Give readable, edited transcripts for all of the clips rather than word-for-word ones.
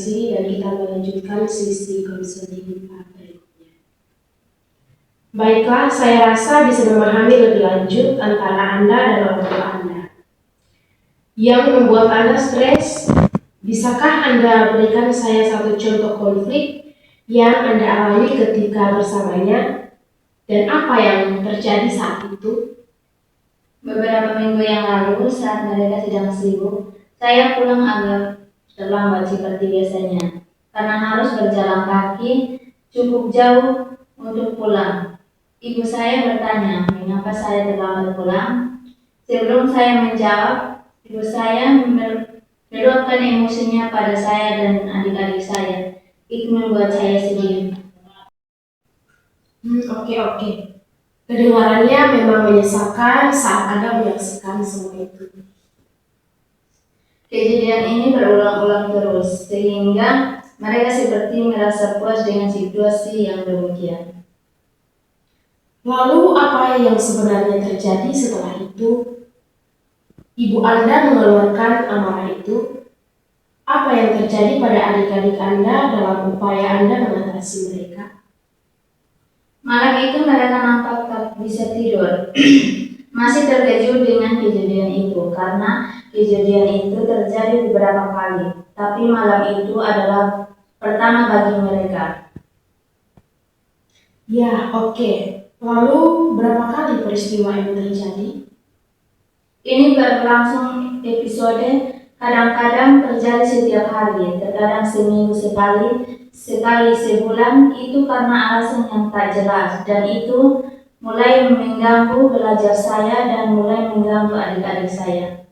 sini dan kita melanjutkan sesi konseling berikutnya. Baiklah, saya rasa bisa memahami lebih lanjut antara Anda dan orang tua Anda. Yang membuat Anda stres, bisakah Anda berikan saya satu contoh konflik yang Anda alami ketika bersamanya dan apa yang terjadi saat itu? Beberapa minggu yang lalu saat mereka sedang sibuk, saya pulang agak terlambat seperti biasanya karena harus berjalan kaki cukup jauh untuk pulang. Ibu saya bertanya mengapa saya terlambat pulang. Sebelum saya menjawab, ibu saya meluapkan emosinya pada saya dan adik-adik saya. Itu membuat saya sedih. Oke. Kedengarannya memang menyesalkan saat Anda menyaksikan semua itu. Kejadian ini berulang-ulang terus, sehingga mereka seperti merasa puas dengan situasi yang demikian. Lalu apa yang sebenarnya terjadi setelah itu? Ibu Anda mengeluarkan amarah itu? Apa yang terjadi pada adik-adik Anda dalam upaya Anda mengatasi mereka? Malam itu mereka nampak tak bisa tidur. Masih terkejut dengan kejadian itu, karena kejadian itu terjadi beberapa kali. Tapi malam itu adalah pertama bagi mereka. Ya, oke. Lalu berapa kali peristiwa itu terjadi? Ini berlangsung episode, kadang-kadang terjadi setiap hari, terkadang seminggu sekali sebulan. Itu karena alasan yang tak jelas, dan itu mulai mengganggu belajar saya dan mulai mengganggu adik-adik saya.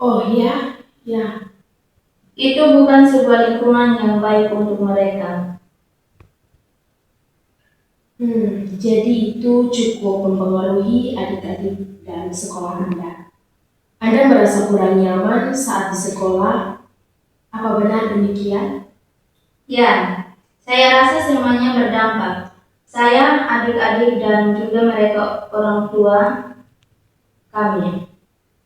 Oh ya. Itu bukan sebuah lingkungan yang baik untuk mereka. Jadi itu cukup mempengaruhi adik-adik dan sekolah Anda. Anda merasa kurang nyaman saat di sekolah. Apa benar demikian? Ya, saya rasa semuanya berdampak. Saya, adik-adik, dan juga mereka orang tua kami.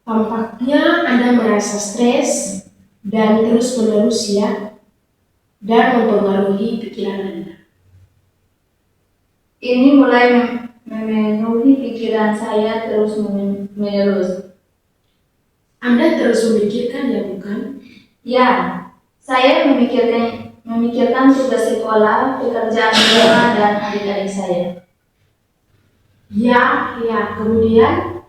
Tampaknya Anda merasa stres dan terus-menerus ya, dan mempengaruhi pikiran Anda. Ini mulai memenuhi pikiran saya terus-menerus. Anda terus memikirkan ya, bukan? Ya, saya memikirkan tugas sekolah, pekerjaan rumah, dan adik-adik saya. Ya, kemudian?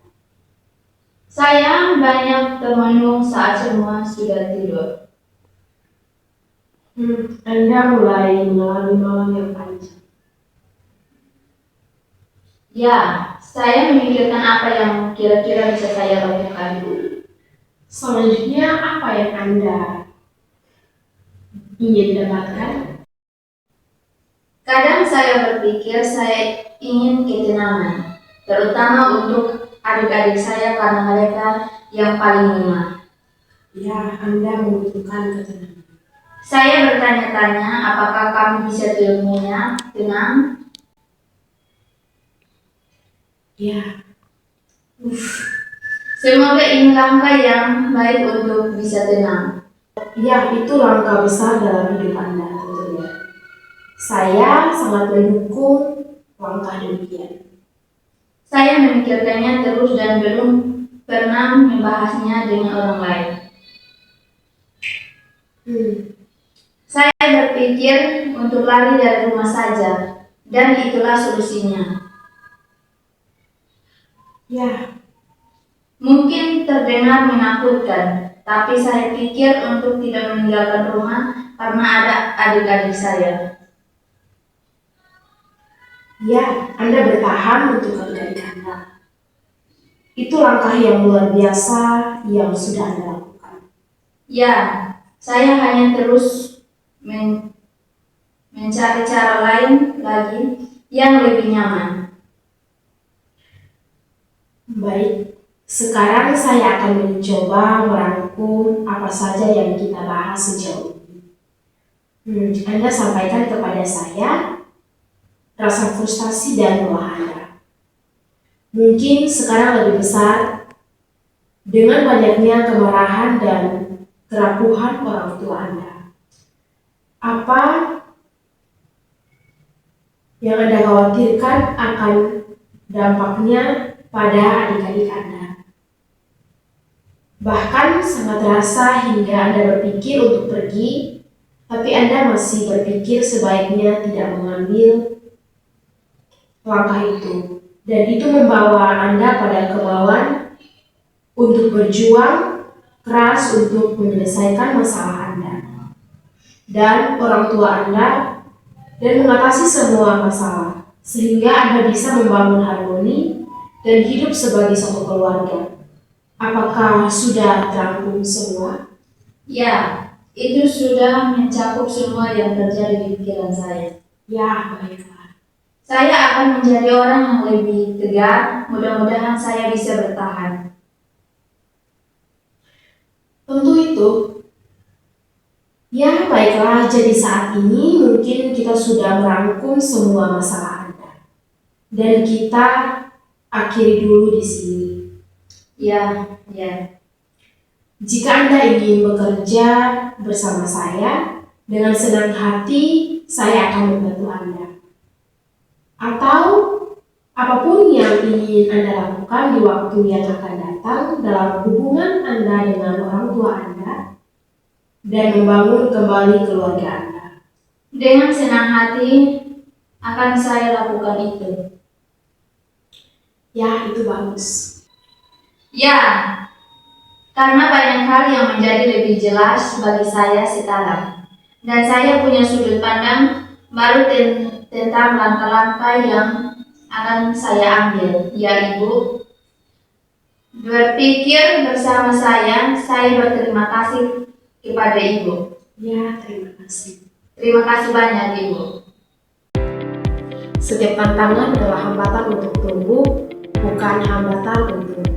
Saya banyak termenung saat semua sudah tidur. Anda mulai mengalami malam yang panjang. Ya, saya memikirkan apa yang kira-kira bisa saya lakukan. Selanjutnya, apa yang Anda ingin dapatkan? Kadang saya berpikir saya ingin ketenangan, terutama untuk adik-adik saya karena mereka yang paling lemah. Ya, Anda membutuhkan ketenangan. Saya bertanya-tanya apakah kami bisa temunya tenang. Ya. Semoga ini langkah yang baik untuk bisa tenang. Ya, itu langkah besar dalam hidup Anda tentunya. Saya sangat mendukung langkah demikian. Saya memikirkannya terus dan belum pernah membahasnya dengan orang lain. Saya berpikir untuk lari dari rumah saja, dan itulah solusinya. Ya. Mungkin terdengar menakutkan, tapi saya pikir untuk tidak meninggalkan rumah karena ada adik-adik saya. Ya, Anda bertahan untuk adik-adik Anda. Itu langkah yang luar biasa yang sudah Anda lakukan. Ya, saya hanya terus mencari cara lain lagi yang lebih nyaman. Baik, sekarang saya akan mencoba merangkum apa saja yang kita bahas sejauh ini. Anda sampaikan kepada saya rasa frustasi dan lelah Anda. Mungkin sekarang lebih besar dengan banyaknya kemarahan dan kerapuhan orang tua Anda. Apa yang Anda khawatirkan akan dampaknya pada adik-adik Anda. Bahkan sangat terasa hingga Anda berpikir untuk pergi, tapi Anda masih berpikir sebaiknya tidak mengambil langkah itu. Dan itu membawa Anda pada kemauan untuk berjuang keras untuk menyelesaikan masalah Anda dan orang tua Anda dan mengatasi semua masalah, sehingga Anda bisa membangun harmoni dan hidup sebagai satu keluarga. Apakah sudah terangkum semua? Ya, itu sudah mencakup semua yang terjadi di pikiran saya. Ya, baiklah. Saya akan menjadi orang yang lebih tegar, mudah-mudahan saya bisa bertahan. Tentu itu. Ya, baiklah. Jadi saat ini mungkin kita sudah merangkum semua masalah Anda. Dan kita akhiri dulu di sini. Ya. Jika Anda ingin bekerja bersama saya, dengan senang hati saya akan membantu Anda. Atau apapun yang ingin Anda lakukan di waktu yang akan datang dalam hubungan Anda dengan orang tua Anda dan membangun kembali keluarga Anda. Dengan senang hati akan saya lakukan itu. Ya, itu bagus. Ya, karena banyak hal yang menjadi lebih jelas bagi saya sekarang. Dan saya punya sudut pandang baru tentang langkah-langkah yang akan saya ambil. Ya, Ibu. Berpikir bersama saya berterima kasih kepada Ibu. Ya, terima kasih. Terima kasih banyak, Ibu. Setiap tantangan adalah hambatan untuk tumbuh, bukan hambatan untuk